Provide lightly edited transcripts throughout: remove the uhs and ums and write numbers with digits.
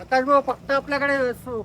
आकाश भाऊ फक्त आपल्याकडे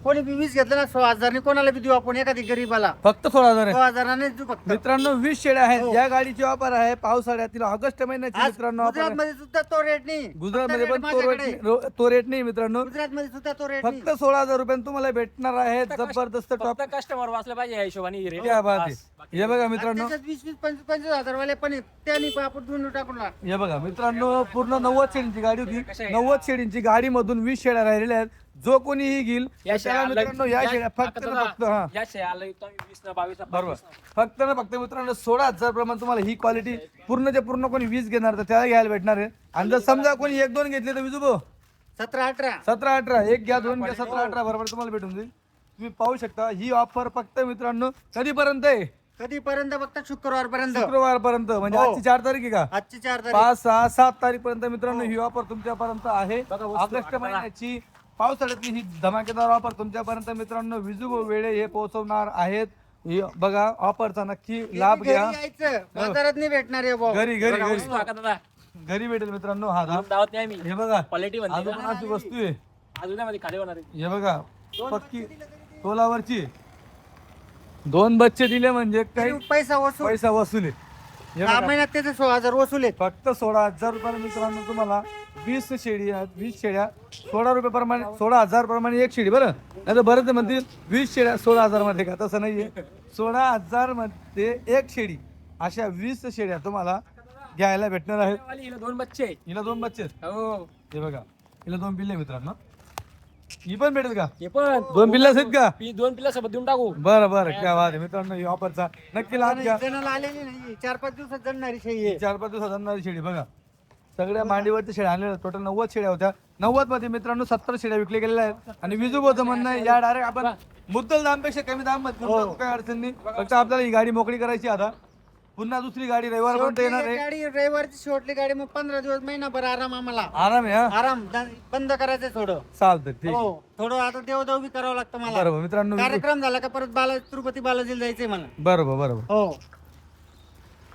कोणी बी 20 घेतलं ना 16,000 कोणाला बी देऊ आपण एखादी गरीबाला फक्त 16,000 आहे 16,000 देऊ फक्त. मित्रांनो. 20 शेळ्या आहेत. हो. या गाडीची ऑफर आहे पावसाळ्यातील ऑगस्ट महिन्याची आज मित्रांनो ऑफर गुजरात मध्ये सुद्धा तो रेट नाही. गुजरात मध्ये फक्त पण rate माझ्याकडे. तो रेट नाही मित्रांनो. गुजरात मध्ये सुद्धा तो रेट नाही. फक्त 16,000 रुपयांत तुम्हाला भेटणार आहे जबरदस्त टॉप. फक्त कस्टमर वाचलं पाहिजे या हिशोबाने रेट. क्या बात आहे. हे बघा मित्रांनो, 20-25 वाले पण त्यांनी आपण दोन टाकून टाक. हे बघा मित्रांनो, पूर्ण 90 शेडींची गाडी होती. 90 शेडींची गाडी मधून 20 शेड्या राहिलेल्या आहेत. जो कोणीही घेईल त्याला मित्रांनो या शेड्या फक्त ना फक्त हा या शेळ्याला 20 ना 22 बरोबर फक्त ना फक्त मित्रांनो 16,000 प्रमाणे तुम्हाला ही क्वालिटी पूर्णच्या पूर्ण कोणी 20 घेणार तर त्याला घ्यायला भेटणार आहे. आणि जर समजा कोणी 1-2 घेतले तर विजू 17-18 17-18 एक घ्या 2 घ्या 17-18 बरोबर तुम्हाला भेटून जाईल. तुम्ही पाहू शकता ही ऑफर फक्त मित्रांनो कधीपर्यंत आहे? कधीपर्यंत फक्त शुक्रवारपर्यंत. शुक्रवारपर्यंत म्हणजे हो. आजची 4 तारीख आहे का? आजची 4 तारीख. 5, 6, 7 तारीख पर्यंत मित्रांनो ही ऑफर तुमच्यापर्यंत आहे. ऑगस्ट महिन्याची पावसाळ्यातली ही धमाकेदार ऑफर तुमच्यापर्यंत मित्रांनो विजू वेळे हे पोहोचवणार आहेत. ही बघा ऑफरचा नक्की लाभ घरी घ्या. यायचं, बाजारात नाही भेटणार आहे भाऊ. घरी घरी घरी वस्तू हाका दादा. घरी भेटेल मित्रांनो. हा दाब. दावत नाही मी. हे बघा क्वालिटी म्हणते अजून अशी वस्तू आहे. अजून मध्ये खाली होणार आहे. हे बघा पक्की तोलावरची 2 बच्चे दिले म्हणजे काही पैसा वसूल. पैसा वसूल आहे. हे 6 बघा, महिन्यात त्याचे 16,000 वसूल आहेत. फक्त 16,000 रुपयाला मित्रांनो तुम्हाला 20 शेळी आहेत. 20 शेळ्या 16 रुपये प्रमाणे 16,000 प्रमाणे एक शेळी. बरं नाही तर बरेच म्हणतील 20 शेळ्या 16,000 मध्ये का? तसं नाहीये. 16,000 मध्ये एक शेळी अशा 20 शेळ्या तुम्हाला घ्यायला भेटणार आहेत. वाली हिला 2 बच्चे. हिला 2 बच्चे आहेत. हो. हे बघा हिला 2 पिल्ले मित्रांनो. ही पण भेटेल का? हे पण 2 पिल्ले आहेत का? 2 पिल्ला सोबत देऊन टाकू. बरं बरं क्या बात आहे मित्रांनो. ही ऑफरचा नक्की लाभ घ्या. जणाला आलेली नाही 4-5 दिवसात जणणारी शेळी आहे. 4-5 दिवसात आणणारी शेळी बघा. सगळ्या मांडीवरच्या शेळ्या आणलेल्या टोटल 90 शेळ्या होत्या. 90 मध्ये मित्रांनो 70 शेळ्या विकल्या गेलेल्या आहेत. आणि विजूभाऊचं म्हणणं आहे या डायरेक्ट आपण मुद्दल दामपेक्षा कमी दाम काही अडचण नाही. फक्त आपल्याला ही गाडी मोकळी करायची. आता पुन्हा दुसरी गाडी रविवारपर्यंत येणार आहे. गाडी रविवारची शेवटली गाडी मग 15 दिवस महिनाभर आराम आम्हाला. आराम आहे. हा आराम बंद करायचं थोडं. चालतं ठीक. हो थोडं आता देवदेव बी करावं लागतं मला. बरोबर मित्रांनो. कार्यक्रम झाला का परत तिरुपती बालाजीला जायचंय मला. बरोबर बरोबर. हो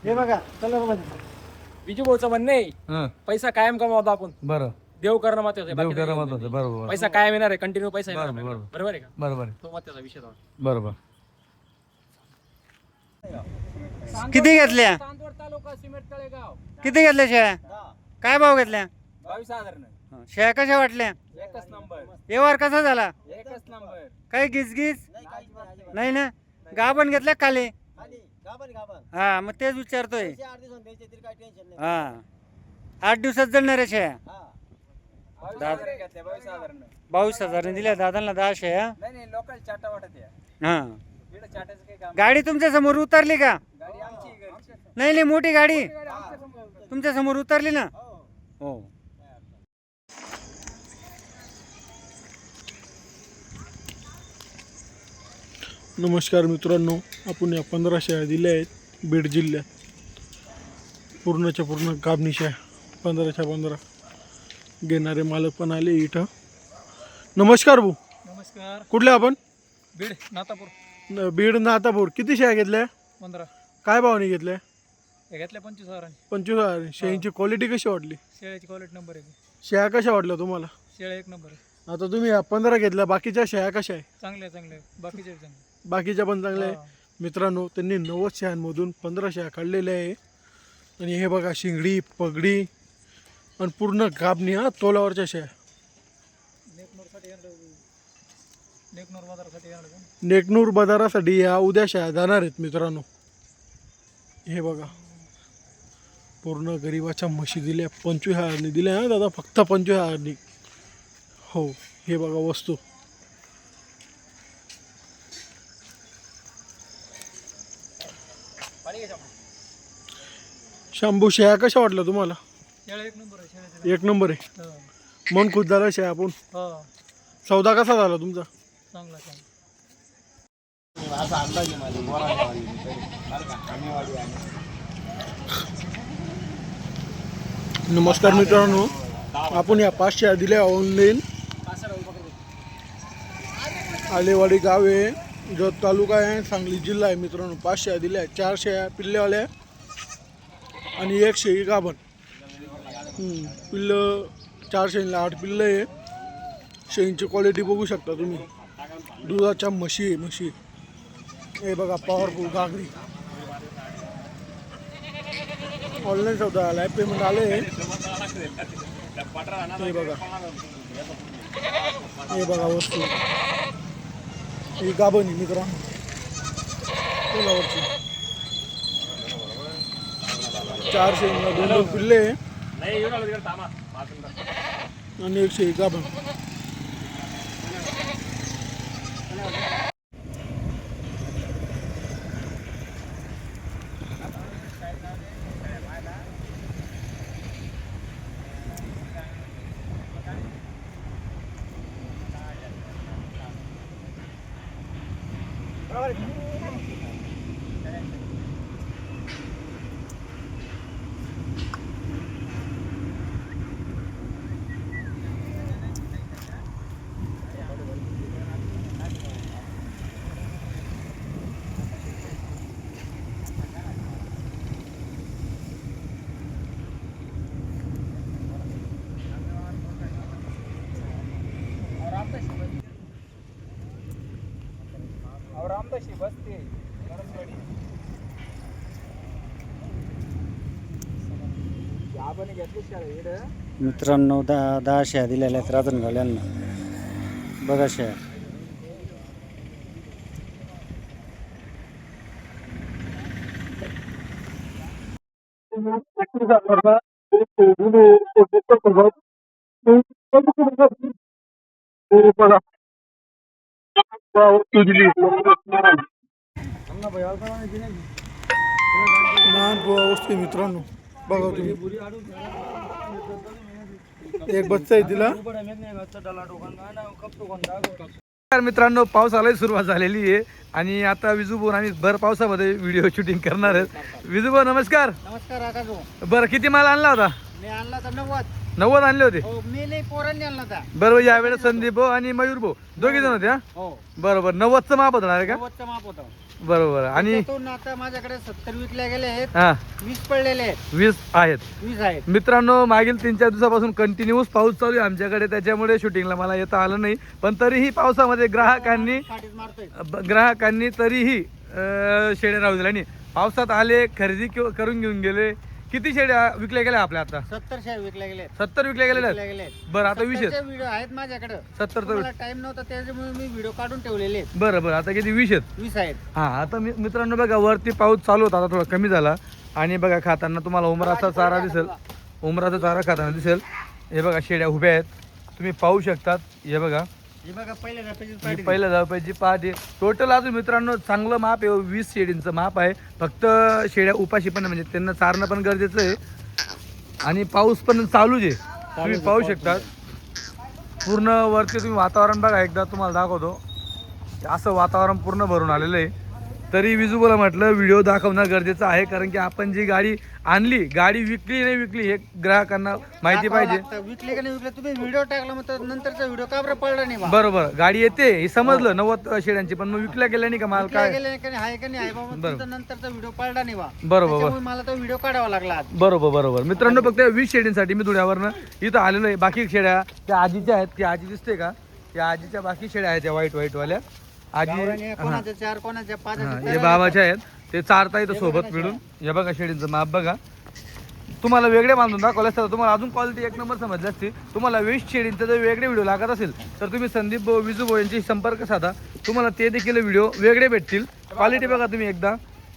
हे बघा चला बाबा. विजू भाऊचं म्हणणं आहे हं पैसा कायम कमावतो आपण. बरं देव करणं महत्वाचं आहे. देव बाकी करा काही महत्वाचं. नाही. बरोबर पैसा कायम येणार आहे. कंटिन्यू पैसा येणार आहे. बरोबर. बरोबर आहे का? बरोबर आहे. तो महत्वाचा विषय होता. बरोबर. किती घेतल्या? चांदवड तालुका सिमेंट तळेगाव. किती घेतल्या शेळ्या? काय भाव घेतल्या? 22,000. शेळ्या कशा वाटल्या? एकच नंबर. व्यवहार कसा झाला? एकच नंबर. काही गिजगिज नाही ना? गाभण घेतल्या खाली? हा मग तेच विचारतोय. हा 8 दिवसात जळणार आहे शेळ्या. 22,000 दिल्या दादांना 10 शेळ्या. नाही लोकल चाटा वाटत आहे. हा इकडे चाटायचं काही काम. गाडी तुमच्या समोर उतरली का? गाडी आमची घरची. नाही नाही मोठी गाडी तुमच्या समोर उतरली ना? हो नमस्कार मित्रांनो, आपण या 15 शेळ्या दिल्या आहेत बीड जिल्ह्यात. पूर्णच्या पूर्ण गाभणी शेळ्या 15च्या 15 घेणारे मालक पण आले इथं. नमस्कार भाऊ. नमस्कार. कुठले आपण? बीड नातापूर. बीड नातापूर. किती शेळ्या घेतल्या? 15 काय भावाने घेतल्या? हे घेतल्या 25,000. 25,000. शेळींची क्वालिटी कशी वाटली? शेळ्याची क्वालिटी नंबर आहे. शेळ्या कशा वाटल्या तुम्हाला? शेळ्या एक नंबर आहे. आता तुम्ही या 15 घेतल्या, बाकीच्या शेळ्या कशा आहे? चांगले चांगले बाकीचे चांगले. बाकीच्या पण चांगल्या आहे. मित्रांनो त्यांनी 90 शेळ्यांमधून 15 शेळ्या काढलेल्या आहे. आणि हे बघा शिंगडी पगडी आणि पूर्ण गाभणी. हा तोलावरच्या शेळ्या. नेकनूर बाजारासाठी या उद्या शेळ्या जाणार आहेत मित्रांनो. हे बघा पूर्ण गरिबाच्या म्हशी दिल्या 25,000 दिल्या. हा दादा फक्त 25,000. हो हे बघा वस्तू. शंभू शेळ्या कशा वाटल्या तुम्हाला? शेळ्या एक नंबर आहे. एक नंबर आहे. मन खुश झालं शेळ्या आपण. सौदा कसा झाला तुमचा? चांगला चांगला. नमस्कार मित्रांनो, आपण या 5 शेळ्या दिल्या ऑनलाईन. आलेवाडी गाव आहे, जो तालुका आहे, सांगली जिल्हा आहे मित्रांनो. 5 शेळ्या दिल्या. 4 शेळ्या पिल्लेवाल्या आणि 1 शेळी गाभण. पिल्लं 4 शेळीला 8 पिल्लं आहे. शेळींची क्वालिटी बघू शकता तुम्ही. दुधाच्या म्हशी आहे, म्हशी. हे बघा पॉवरफुल घागरी. ऑनलाईन सौदा आलाय, पेमेंट आले. हे बघा, हे बघा वस्तू. ही गाभणी मित्रांनो कोल्हावरची. 4 शेळींना 2 पिल्ले आणि 1 शेळी गाभण. और आमदाशी बसते आपण घेतली शाळा मित्रांनो 10 शेळ्या दिलेल्या आहेत राजनगावल्यांना. बघा शेळ्या. लहान पोहा वस्तू मित्रांनो बघा तुम्ही. एक बच्चा आहे तिला. मित्रांनो पाऊस आलाय, सुरुवात झालेली आहे आणि आता विजूभाऊ आम्ही भर पावसामध्ये व्हिडिओ शूटिंग करणार आहेत. विजूभाऊ नमस्कार. नमस्कार आकाशो. बरं किती माल आणला होता? मी आणला तर 90. 90 आणले होते. हो मी नाही पोरांनी आणला होता. बरोबर. यावेळेस संदीप भाऊ आणि मयूर भाऊ दोघे जण होते. हा हो बरोबर. 90चं माप होणार आहे का? 90चं माप होतं. बरोबर. आणि त्यातून आता माझ्याकडे 70 विकले गेले आहेत. हा 20 पडलेले आहेत. 20 आहेत. 20 आहेत. मित्रांनो मागील 3-4 दिवसापासून कंटिन्यूस पाऊस चालू आहे आमच्याकडे, त्याच्यामुळे शूटिंगला मला येता आलं नाही. पण तरीही पावसामध्ये ग्राहकांनी पाठीत तरीही शेळ्या राहू दिल्या आणि पावसात आले, खरेदी करून घेऊन गेले. किती शेळ्या विकल्या गेल्या आपल्या आता? 70 शेळ्या विकले गेले. 70 विकल्या गेलेल्या विकले आहेत. गेले. बरं आता 20 आहेत. व्हिडिओ आहेत माझ्याकडे. 70 मला टाइम नव्हता त्याच्यामुळे मी व्हिडिओ काढून ठेवलेले आहेत. बरं बरं. आता किती 20 आहेत. 20 आहेत. हा आता मित्रांनो बघा वरती पाऊस चालू होता, आता थोडा कमी झाला. आणि बघा खाताना तुम्हाला उमराचा चारा दिसेल. उमराचा चारा खाताना दिसेल. हे बघा शेळ्या उभ्या आहेत, तुम्ही पाहू शकतात. हे बघा हे बघा पहिल्या जापेची ही पाठी. पहिल्या धावपैकी पाठ आहे. टोटल अजून मित्रांनो चांगलं माप आहे. 20 शेळींचं माप आहे. फक्त शेळ्या उपाशी पण म्हणजे त्यांना चारणं पण गरजेचं आहे. आणि पाऊस पण चालूच आहे, तुम्ही पाहू शकतात. पूर्ण वरती तुम्ही वातावरण बघा, एकदा तुम्हाला दाखवतो. असं वातावरण पूर्ण भरून आलेलं आहे. तरी विजूभाऊला म्हटलं व्हिडिओ दाखवणं गरजेचं आहे, कारण की आपण जी गाडी आणली, गाडी विकली नाही विकली हे ग्राहकांना माहिती पाहिजे. विकले का नाही विकले तुम्ही व्हिडिओ टाकला मग नंतरचा व्हिडिओ का बरं पडला नाही बा? बरोबर. गाडी येते हे समजलं 90 शेळ्यांची, पण मग विकल्या गेल्या नाही का माल विकल्या काय? गेले का नाही आहे का नाही आहे बाबा, बरोबर. तुमचा नंतरचा व्हिडिओ पडला नाही बा. बरोबर. त्याच्यामुळे मला तो व्हिडिओ काढावा लागला आज. बरोबर बरोबर. मित्रांनो फक्त 20 शेळींसाठी मी धुळ्यावरनं इथं आलेलो आहे. बाकी शेळ्या त्या आजीच्या आहेत. ती आजी दिसते का? त्या आजीच्या बाकी शेळ्या आहेत, त्या व्हाईट वाल्या आजी. गावरानी कोणाच्या 4 कोणाच्या 5 हे बाबाचे आहेत, ते चारता इथं सोबत मिळून. हे बघा शेळींचं माप बघा. तुम्हाला वेगळे बांधून दाखवले असतात, तुम्हाला अजून क्वालिटी 1 नंबर समजली असती. तुम्हाला 20 शेळींचा जर वेगळे व्हिडिओ लागत असेल तर तुम्ही संदीप भाऊ, विजू भाऊ यांची संपर्क साधा. तुम्हाला ते देखील व्हिडिओ वेगळे भेटतील. क्वालिटी बघा तुम्ही एकदा.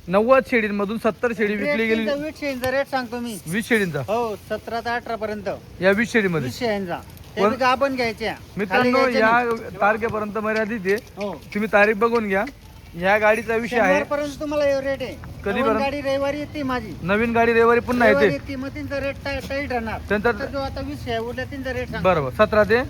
90 शेळींमधून 70 शेळी विकली गेली. 20 शेळींचा रेट सांगतो मी. 20 शेळींचा हो 17 ते 18 पर्यंत या 20 शेळीमध्ये. 20 शेळ्यांचा ते बी गाभण घ्यायच्या. मित्रांनो खाली या घ्यायच्या तारखेपर्यंत मर्यादित आहे. हो तुम्ही तारीख बघून घ्या. ह्या गाडीचा विषय आहे. पर्यंत तुम्हाला रेट आहे. कधीपर्यंत? नवीन गाडी रविवारी येते माझी. नवीन गाडी रविवारी पुन्हा रविवारी येते. येते मग त्यांचा रेट टाईट राहणार. नंतर तर जो आता 20 शेळ्या उरल्या त्यांचा रेट सांग. बरोबर 17 ते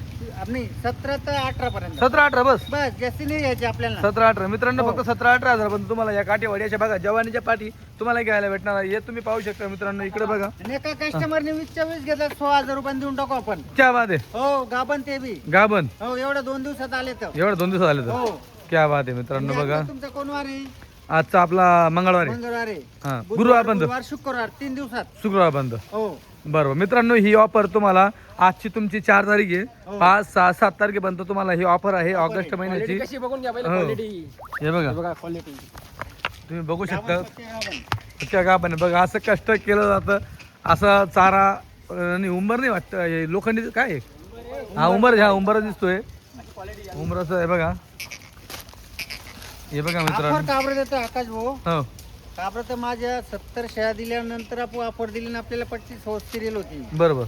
नाही 17 ते 18 पर्यंत. 17-18 बस. बस जास्ती नाही घ्यायची आपल्याला. 17-18 मित्रांनो हो. फक्त 17-18 हजार पण तुम्हाला या काठीवाडी अशा बघा जवानीच्या पाठी तुम्हाला घ्यायला भेटणार आहे. हे तुम्ही पाहू शकता मित्रांनो. इकडे बघा आणि एका कस्टमरने 20 घेतला 16,000 रुपये देऊन टाकू आपण. क्या बात आहे. हो गाभण ते बी. गाभण हो एवढं 2 दिवसात आले तर. एवढं 2 दिवस आले तर हो क्या बात आहे मित्रांनो. आणि बघा आता तुमचा कोण वार आहे? आजचा आपला मंगळवार आहे. मंगळवार आहे. हा गुरुवार बंद, गुरुवार शुक्रवार 3 दिवसात. शुक्रवार बंद. हो बरोबर मित्रांनो, ही ऑफर तुम्हाला आजची तुमची 4 तारीख आहे, 5, 6, 7 तारखेपर्यंत तुम्हाला ही ऑफर आहे ऑगस्ट महिन्याची. कशी बघून घ्या पहिले हो. क्वालिटी. हे बघा बघा क्वालिटी. तुम्ही बघू शकता त्या गाभाने बघा असं कष्ट केलं जातं, असं चारा आणि उंबर नाही वाटतं, हे लोखंडी काय आहे? हा उंबर, हा उंबर दिसतोय, उंबराचं आहे बघा. हे बघा मित्रांनो. काबर देतो आकाश भाऊ. हो काबर तर माझ्या 70 शेळ्या दिल्यानंतर आपण ऑफर दिली ना आपल्याला 25 सिरियल होती. बरोबर,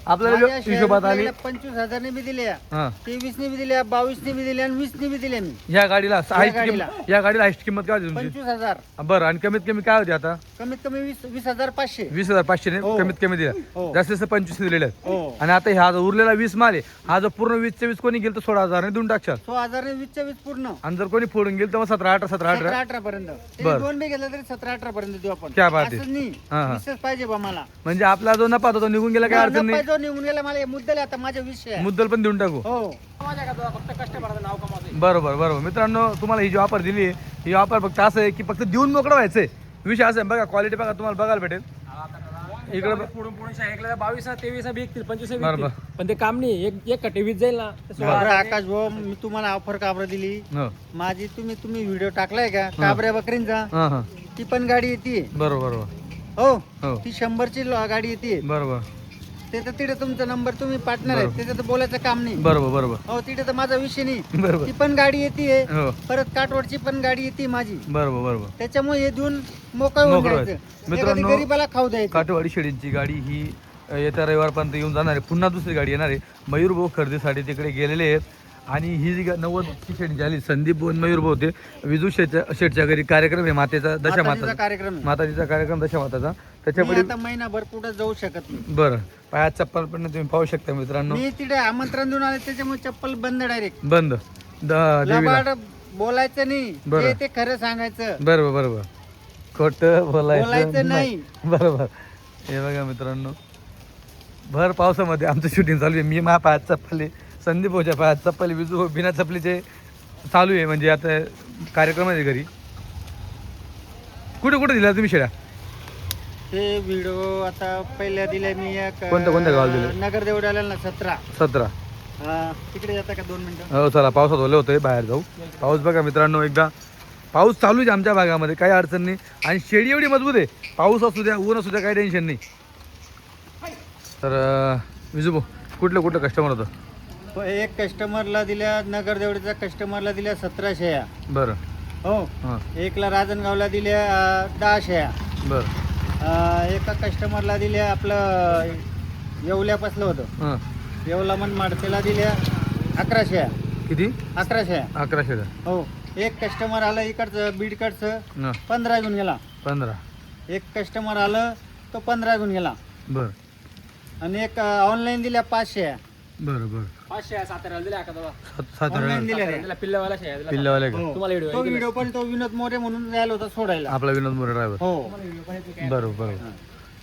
आपल्याला माझ्या शेळ्या हिशोबात आली. विकलेल्या 25,000 ने बी दिल्या, हा 23 ने बी दिल्या, 22 ने बी दिल्या आणि 20 ने बी दिल्या मी. या गाडीला हाईस्ट गाडीला. किंमत, या गाडीला हाईस्ट किंमत काय होती तुमची? 25,000. बरं, आणि कमीत कमी काय होती आता? कमीत कमी 20,500. 20,500 ने हो. कमीत कमी दिल्या, हो. जास्तीत जास्त 25 दिलेले आहेत. हो. आणि आता हा जो उरलेला 20 माल आहे, हा जो पूर्ण 20च्या 20 कोणी गेलं तर 16,000 ने देऊन टाकशाल. 16,000 ने 20च्या 20 पूर्ण. आणि जर कोणी फोडून गेलं तर मग 17-18 17-18 पर्यंत. बरं. दोन बी घेतलं तरी 17-18 पर्यंत देऊ आपण. क्या बात आहे. असंच नाही, हा, हा. 20च पाहिजे बा मला. म्हणजे आपला जो नफा होता तो निघून गेला, काय अडचण नाही. जो निघून गेला मला हे मुद्दल आहे आता माझ्या विषय आहे. मुद्दल पण देऊन टाकू. हो. फक्त कस्टमरचं नाव कमावतोय. बरोबर बरोबर मित्रांनो, तुम्हाला ही जी ऑफर दिली आहे, ही ऑफर फक्त असं आहे की फक्त देऊन मोकळं व्हायचंय. विषय असं आहे बघा, क्वालिटी बघा तुम्हाला बघायला भेटेल इकडे. पुढून 22, 23 विकतील, 25 बरोबर. विकतील. पण ते काम नाही, एक कटे वीज जाईल ना ते 16,000 बरं आकाश भाऊ, मी तुम्हाला ऑफर काबर दिली हो. माझी. तुम्ही व्हिडिओ टाकलाय का काबऱ्या बकरींचा? हां हां ती पण गाडी येते. बरोबर बरोबर हो हो ती 100ची गाडी येते. बरोबर ते तर तिथे तुमचा नंबर तुम्ही पार्टनर आहे, त्याचं तर बोलायचं काम नाही. बरोबर बरोबर हो तिथे तर माझा विषय नाही. बरोबर ती पण गाडी येते, हो परत काटवडची पण गाडी येते माझी. बरोबर बरोबर. त्याच्यामुळे हे देऊन मोकळं होऊन मोकळं जायचं. व्हायचं. मित्रांनो, एखादी गरीबाला खाऊ द्यायचं. काठवाडी शेळींची गाडी ही येत्या रविवारपर्यंत येऊन जाणार आहे. पुन्हा दुसरी गाडी येणार आहे. मयूरभाऊ खरेदीसाठी तिकडे गेलेले आहेत. आणि ही जी 90ची शेळी झाली, संदीप बोन मयूरभाऊ होते. विजू शेठच्या घरी कार्यक्रम आहे मातेचा, दशा माताजीचा माता कार्यक्रम आहे. माताजीचा कार्यक्रम दशा माताचा. मी त्याच्यापुढे आता महिनाभर कुठं जाऊ शकत नाही. बरं, पायात चप्पल पण तुम्ही पाहू शकता मित्रांनो, मी तिथे आमंत्रण देऊन आले त्याच्यामुळे चप्पल बंद डायरेक्ट. बंद देवीला. लबाड बोलायचं नाही, बरं. जे ते खरं सांगायचं. बरोबर बरोबर, खोटं बोलायचं बोलायचं नाही. बरोबर. हे बघा मित्रांनो, भर पावसामध्ये आमचं शूटिंग चालू आहे. मी माझ्या पायात चप्पल आहे, संदीप भाऊच्या पायात चप्पल आहे, विजू बिना चप्पलीचे चालू आहे. म्हणजे आता कार्यक्रम आहे घरी. कुठे कुठे दिला तुम्ही शेळ्या? ते व्हिडिओ आता पहिल्या दिल्या मी एक कोणत्या गावाला दिले? नगर देवड्याला ना 17. 17. तिकडे येता का 2 मिनिटं? हो चला, पावसात ओले होतोय, बाहेर जाऊ. पाऊस बघा मित्रांनो, एकदा पाऊस चालू आहे आमच्या भागामध्ये, काही अडचण नाही. आणि शेळी एवढी मजबूत आहे, पाऊस असू द्या ऊन असू द्या काही टेन्शन नाही. तर विजू भाऊ, कुठलं कुठलं कस्टमर होतं? एक कस्टमरला दिल्या नगर देवडीच्या कस्टमरला दिल्या 17 शेळ्या. बरं हो. हां एकला राजनगावला दिल्या 10 शेळ्या. बरं एका कस्टमरला दिल्या आपलं येवल्यापासलं होतं, हां. येवला माडतेला दिल्या 11 शेळ्या. किती? 11 शेळ्या. 11 शेळ्या. हो. एक कस्टमर आलं इकडचं बीडकडचं, हां 15 घेऊन गेला. 15. एक कस्टमर आलं तो 15 घेऊन गेला. बरं आणि एक ऑनलाईन दिल्या 5 शेळ्या. बरं बरं. 500 7,000 दिल्या का तेव्हा? 7 ऑनलाईन दिल्या त्या. दिल्या पिल्लावाला शेळ्या दिल्या. पिल्लावाले का? हो. तुम्हाला व्हिडिओ तो व्हिडिओ पण तो विनोद मोरे म्हणून जायला होता सोडायला. आपला विनोद मोरे ड्रायव्हर. हो. बरोबर बरोबर.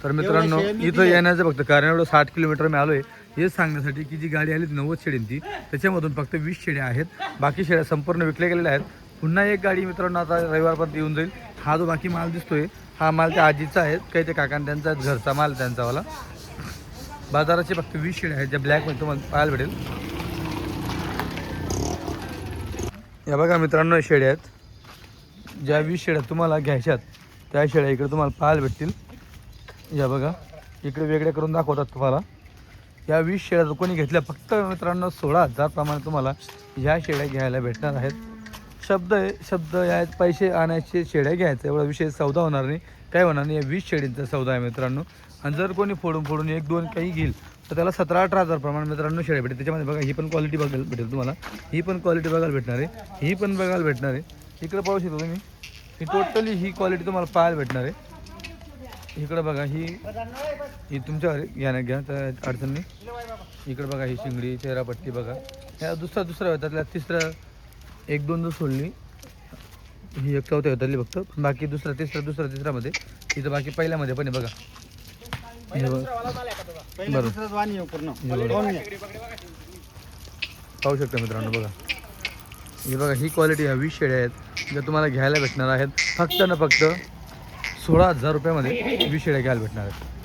तर मित्रांनो, शेळ्या मी इथं दिल्या. येण्याचं फक्त कारण एवढं 60 किलोमीटर मी आलोय हेच सांगण्यासाठी की जी गाडी आली 90 शेळ्यांची, त्याच्यामधून फक्त 20 शेळ्या आहेत. बाकी शेळ्या संपूर्ण विकल्या गेलेल्या आहेत. पुन्हा एक गाडी मित्रांनो आता रविवारपर्यंत येऊन जाईल. हा जो बाकी माल दिसतोय हा माल त्या आजीचा आहे, काही ते काकांना त्यांचा घरचा माल त्यांचावाला. बाजाराचे फक्त 20 शेळ्या आहेत, ज्या ब्लॅकमध्ये तुम्हाला पाहायला भेटेल. या बघा मित्रांनो, शेळ्या आहेत. ज्या 20 शेळ्या तुम्हाला घ्यायच्यात त्या शेळ्या इकडे तुम्हाला पाहायला भेटतील. या बघा, इकडे वेगळ्या करून दाखवतात तुम्हाला. या 20 शेळ्या जर कोणी घेतल्या फक्त मित्रांनो 16,000 प्रमाणे तुम्हाला ह्या शेळ्या घ्यायला भेटणार आहेत. शब्द आहे, शब्द या पैसे आणायचे, शेळ्या घ्यायचं, एवढा विषय सौदा होणार नाही, काय होणार नाही. या 20 शेळींचा सौदा आहे मित्रांनो. आणि जर कोणी फोडून 1-2 काही घेईल तर त्याला 17-18,000 प्रमाणे मित्रांनो शेळ्या भेटेल. त्याच्यामध्ये बघा ही पण क्वालिटी बघायला भेटेल तुम्हाला, ही पण क्वालिटी बघायला भेटणार आहे, ही पण बघायला भेटणार आहे. इकडे पाहू शकता तुम्ही, ही टोटली ही क्वालिटी तुम्हाला पाहायला भेटणार आहे. इकडे बघा, ही तुमच्या घ्या घ्या तर अडचण नाही. इकडे बघा, ही शिंगडी चेहरापट्टी बघा. ह्या दुसरा होत्यातल्या तिसरा 1-2 सोडली, ही एक चौथ्या होतातली फक्त. बाकी दुसरा तिसरामध्ये इथं बाकी पहिल्यामध्ये पण आहे बघा. हे बघा, पहिला दुसराच वाणी आहे पूर्ण. पाहू शकता मित्रांनो बघा. हे बघा, ही क्वालिटी ह्या 20 शेळ्या आहेत ज्या तुम्हाला घ्यायला भेटणार आहेत. फक्त ना फक्त 16,000 रुपयामध्ये 20 शेळ्या घ्यायला भेटणार आहेत.